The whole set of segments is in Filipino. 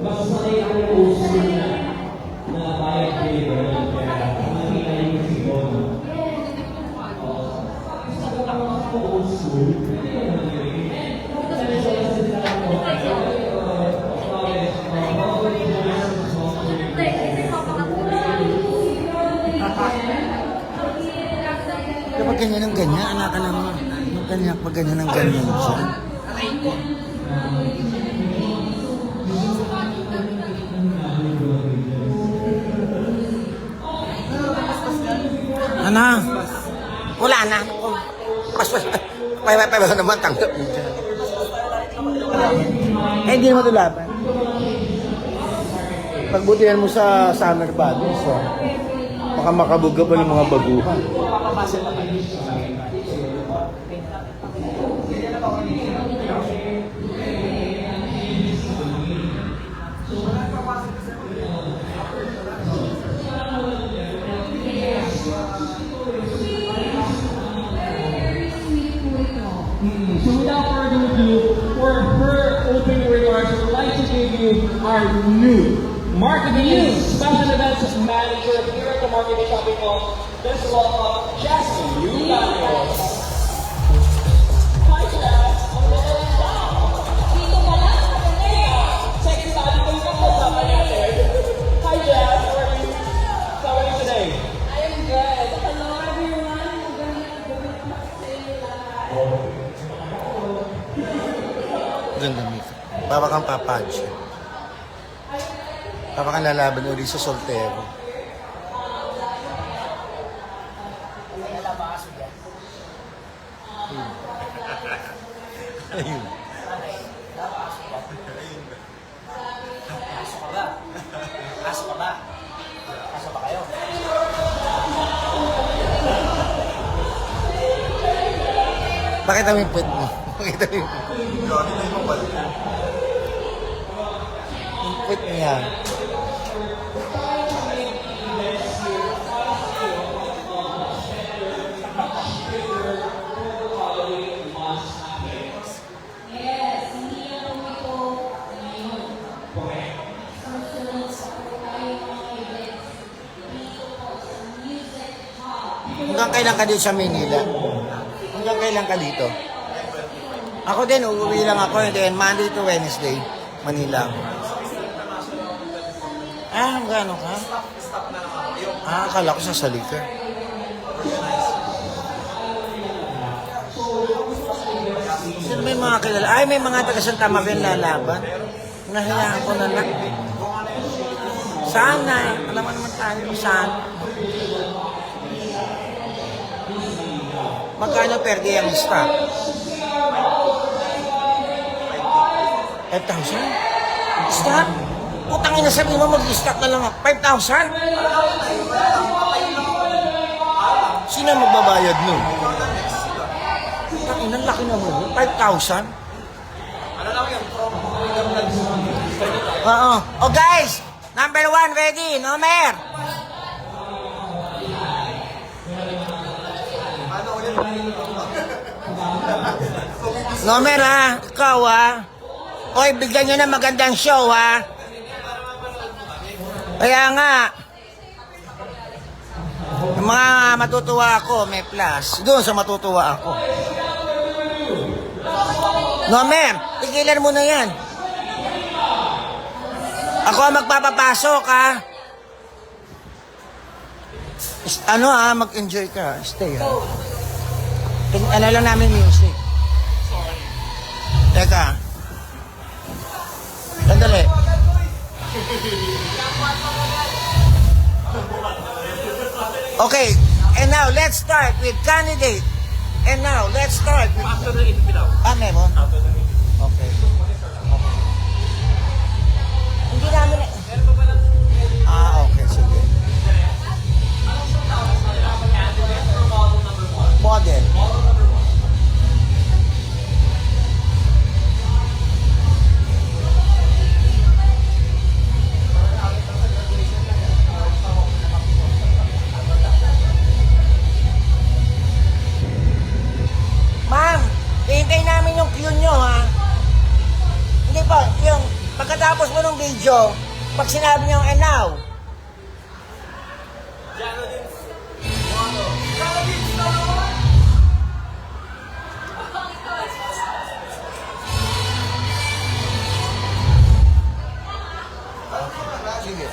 Mas sanay ako yung uso na bayad favor. Kaya ang nakita yung sigon. Sabi ako sa old school, hindi ko Kapag ganyan ng ganyan, anak ka naman. Pag ganyan ng ganyan siya. Ano? Wala na. Pas-pas. Paya naman tanggap mo dyan. Eh, hindi naman ito laban. Pagbutihan mo sa summer bodies, baka makabuga pa ng mga baguhan. So without further ado, for her opening remarks, I would like to give you our new marketing and special events manager here at the Marketing Shopping Mall. Let's welcome Jasmine Yulanos. Hi, Jazz. Dito ka lang. Sexy sabi ko yung kasama natin. Hi, Jazz. How are you? How are you today? I am good. Hello everyone. Magandang gabi sa inyo lahat. Ganda nito. Baka kang papadge. Baka kang lalaban ulit sa soltero. Ayun. Aso ka ba? Aso ba kayo? Pakita mo yung pet mo. Pakita mo yung pet niya. Yes, hindi lang ito ngayon. Susunod sa tayo mga events dito po sa Music Hub. Hanggang kailan ka dito sa Manila? Hanggang kailan ka dito? Ako din, uuwi lang ako. Then Monday to Wednesday, Manila. Ah, hanggang ano ka? Ah, akala ko sasali ka. Sino may mga kilala? Ay, may mga taga Santa Maria lalaban. Nahiyaan ko na lang. Sana. Alam mo naman tayo kung saan. Magkano per day ang stock? 5,000? Stock? Putang ina, sabi mo mag-stock na lang ako. 5,000? Sino magbabayad nun? Putang ina, laki na mo. 5,000? Oo. Oh guys, number 1 ready, Nomer. Nomer ha, ikaw ha. Oy, bigyan nyo na magandang show ha. Kaya nga, yung mga matutuwa ako, may plus. Doon sa matutuwa ako. Nomer, tigilan mo na yan. Ako ang magpapapasok ha. Ano ha, mag-enjoy ka. Stay ha. Ano lang namin music. Teka. Sandali. Okay, and now let's start with candidate. And now let's start with... After the interview daw. Memo? After the interview. Okay. Hindi namin... okay, sige. Model. Ma'am, hintay namin yung cue nyo, video, pag sinabi niyong and now, sige.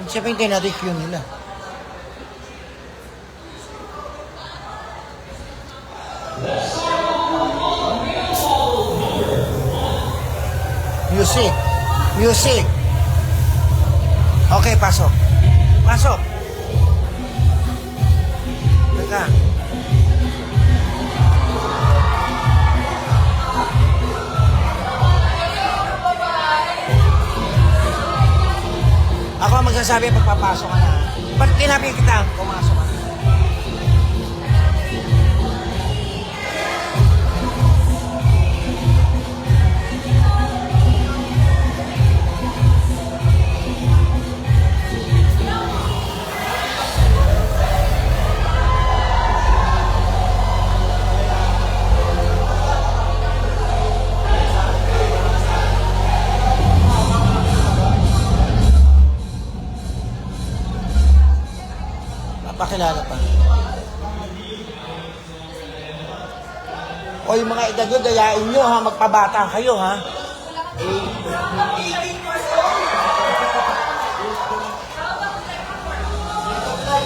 Siyempre hindi natin yun nila. Music. Music. Okay, pasok. Pasok. Teka. Ako ang magsasabi pag papasok ka na. Pag tinabi kita, pumasok ka na. Pakilala pa. O yung mga edad nyo, dayain nyo ha, magpabata kayo ha.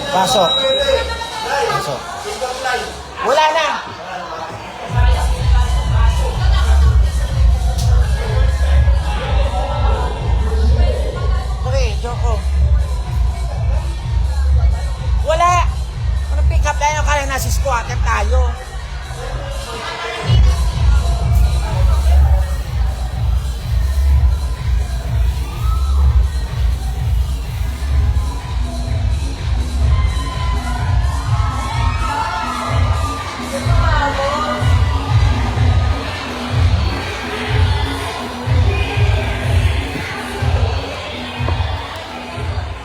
Pasok. Pasok. Wala na. Okay, Joko. Wala! Kung pick up tayo, kaya nasa squatter tayo.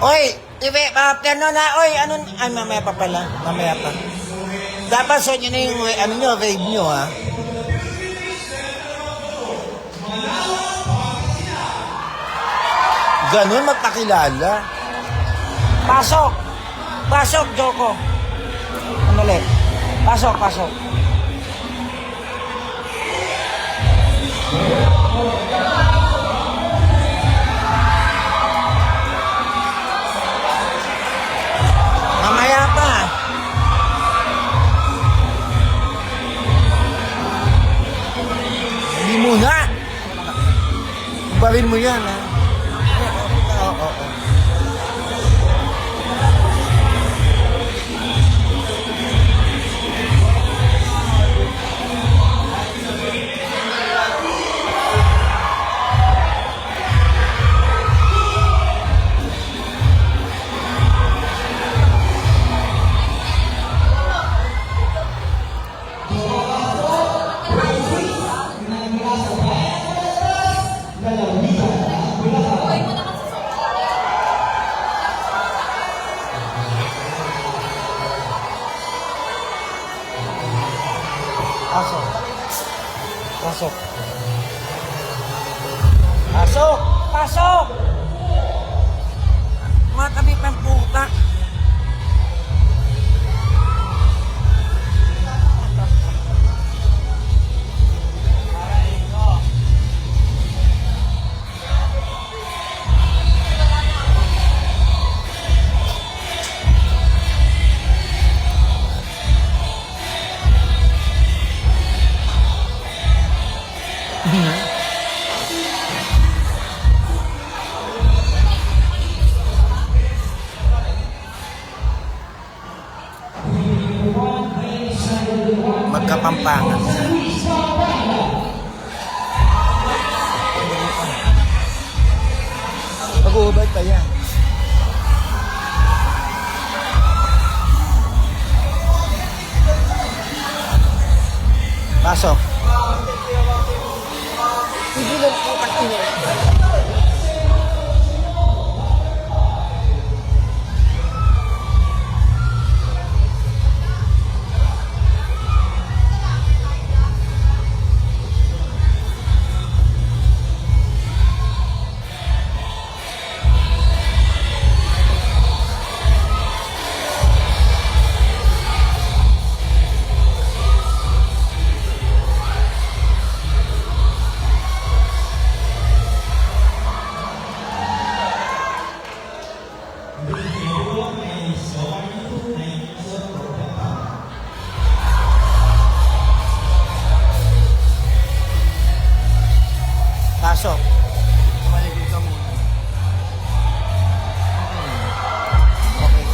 Oy! Ibe, gano'n na, oy, ano, ay, mamaya pa pala, mamaya pa. Dapat so nyo na yung, ano nyo, rave nyo, ha? Ganun, magpakilala. Pasok! Pasok, Joko. Ano ulit? Pasok, pasok. Mamaya pa. Hindi muna. Barin mo yan, ha? Oo. Pasok. Pasok. Pasok! Pasok! Mga kabit ng puta. Pupunta yan. Pasok. Pigilan po kasi. Pasok. Maligid ka muna. Okay.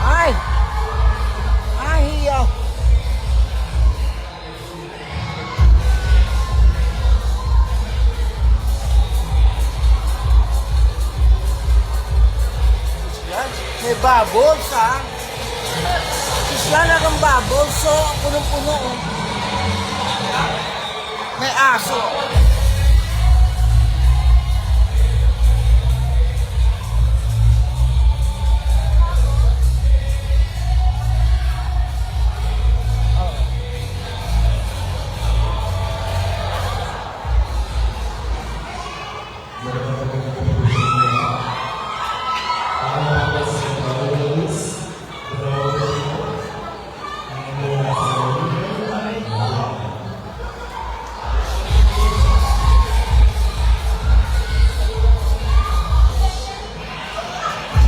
Ay! Ay, hiyaw! May bubbles, ha? Isla na kang bubbles, so punong-puno. Oh. May aso.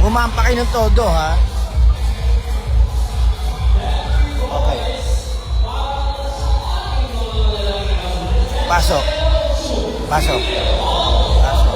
Bumampa kayo ng todo, ha? Okay. Pasok. Pasok. Pasok.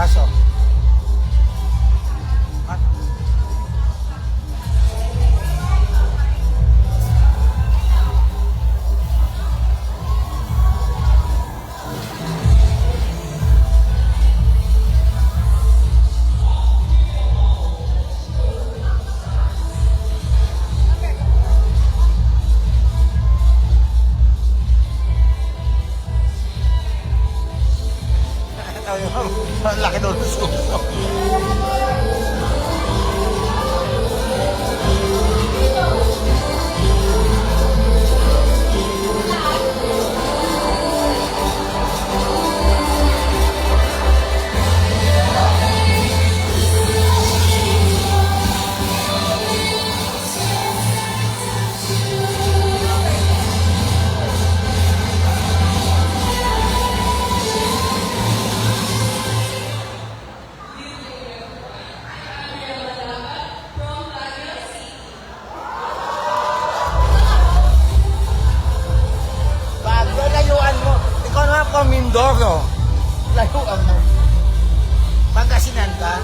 Pasok. Ang laki doon ng suso. Mindoro. Layuan mo. Pangasinan ka?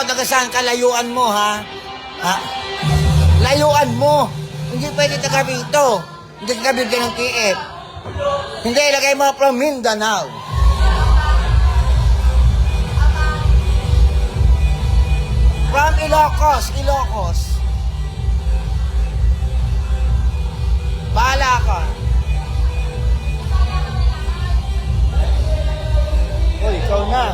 taga saan ka, layuan mo, ha? Ha? Layuan mo. Hindi pwede taga rito. Hindi ka bigyan ng TF. Hindi, ilagay mo from Mindanao. From Ilocos, Ilocos. Bahala ka. Uy, ikaw na.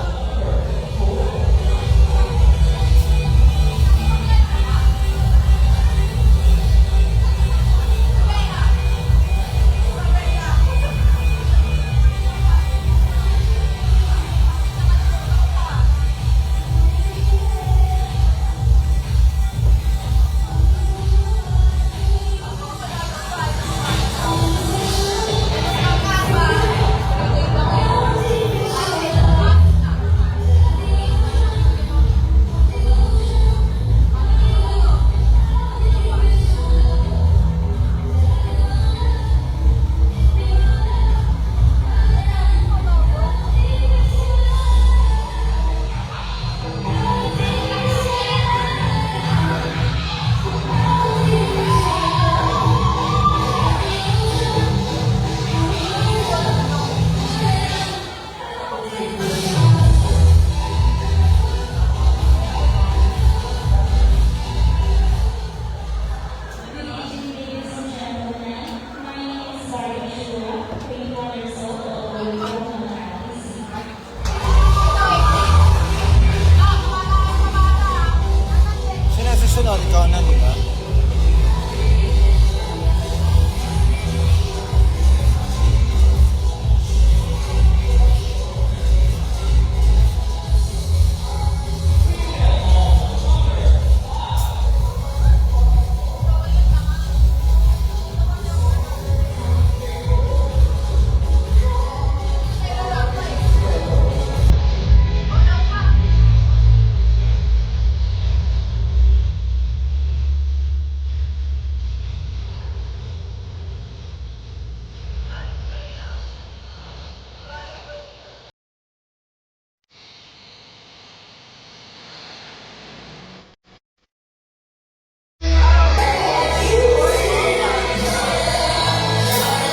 Sino susunod? Ikaw na, di ba?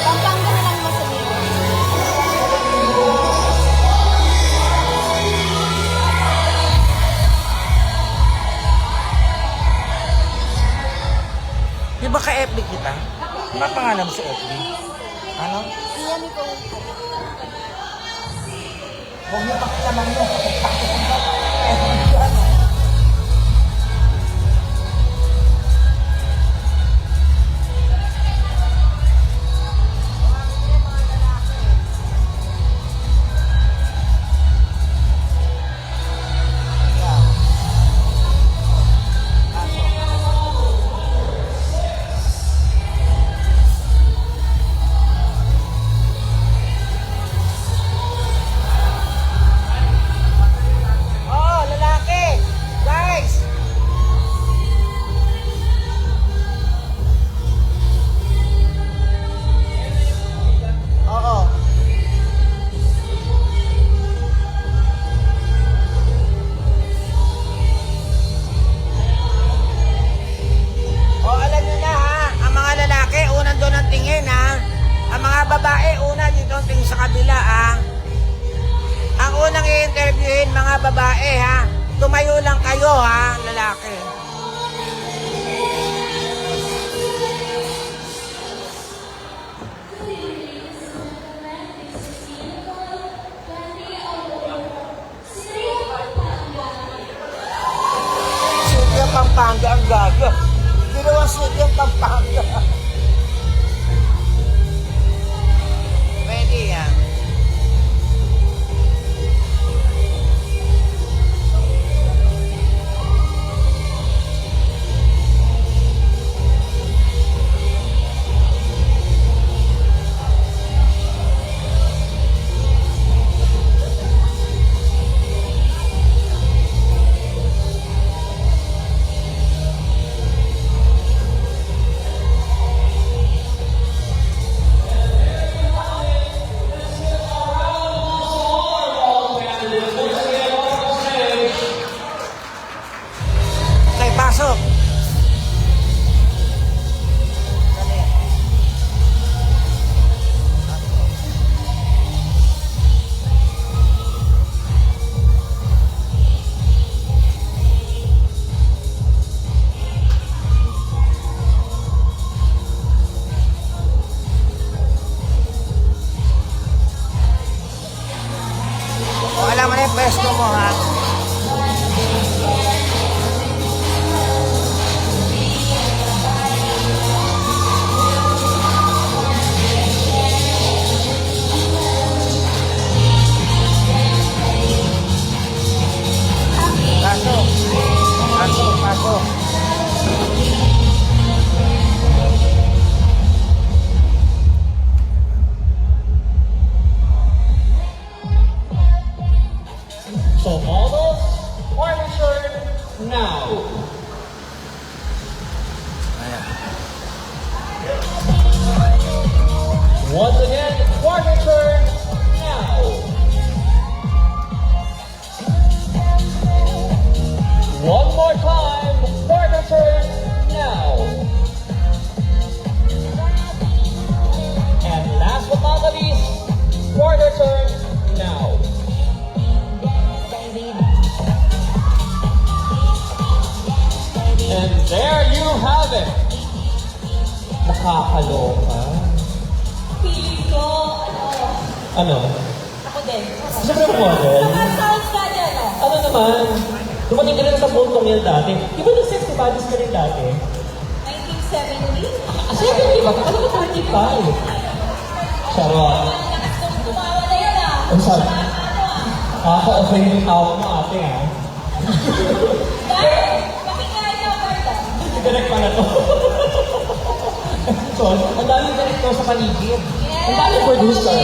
Pampanga na lang mo sa nila. Di ba ka-FB kita? Ano ba pangalan mo sa FB? Ano? Iyan ko. Huwag mo pakilaman mo. Oh, lalaki! Guys! Oo. O, alam nyo na ha, ang mga lalaki, unang doon ang tingin ha. Ang mga babae, una dito ang tingin sa kabila ha. Ang unang i-interviewin, mga babae ha. Tumayo lang kayo ha, lalaki. Sweet yung Pampanga ang gaga. Ginawang sweet yung Pampanga. Pwede yan. pwesto mo, ha? Pasok. Pasok, pasok. So models, furniture, now. Once again, furniture, now. One more time, furniture, now. And last but not the least, furniture, now. And there you have it. Nakakaloka. Feeling ko, Ano? ako din. Siyempre model. Naka-sounds ka dyan, Ano naman? Dumating ka rin sa puntong yan dati. Di ba nag-sexy bodies ka rin dati? 1970? Siyempre, di ba? Ano ka 35? Charot. Tumawa na yun, Ang sabi? Okay yung tawag mo ate, ha? Dahil, makikain na Berta. Direct pala to. So, ang daming director sa paligid. Ang daming producer.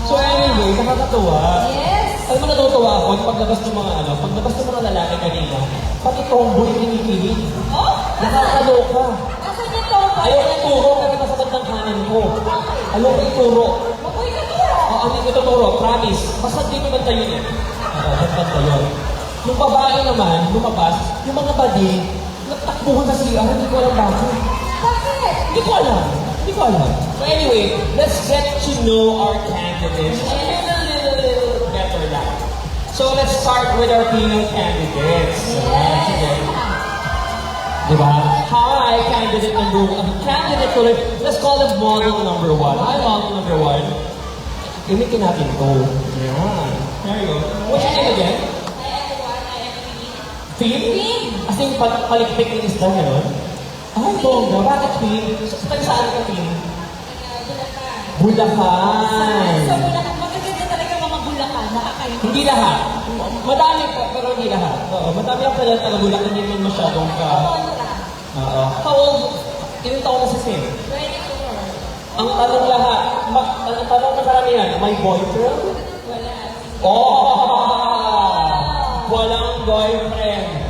So anyway, nakakatuwa. Yes. Alam mo, natutuwa ako yung paglabas ng mga paglabas ng mga lalaki kanina, pati tomboy kinikilig. Oh, Nakakaloka. Nasaan yung topa? Ayaw ko ituro kasi masakit ng kanan ko. Ayaw ko ituro. Mabuhay ka to. Hindi ko ituturo, promise. Basta di ko banta yun eh. Basta yun. Yung babae naman, lumabas, yung mga badi, nagtakbuhan sa CR, hindi ko alam bakit. Bakit? Hindi ko alam. Hindi ko alam. So anyway, let's get to know our candidates a little better now. So let's start with our female candidates. Sige. Diba? Hi, candidate number one. Candidate ulit. Let's call them model number one. Hi, model number one. Imitin natin to. Yeah. There you go. What's your name again? Hi everyone, I am Phoebe. Finn? Finn. As in, palikpik ng isda, gano'n? Ay, bongga. Bakit Finn? Saan ka, Finn? Bulacan. Sa Bulacan, magaganda talaga mga Bulacan, nakakain. Hindi lahat. Madami pa, pero hindi lahat. Oo, madami ang pala taga Bulacan, hindi naman masyadong ka. Oo. How old? Ilang taon na si Finn? 24. Ang tanong lahat, ang tanong na karamihan, may boyfriend? Wala. Oh! Walang boyfriend.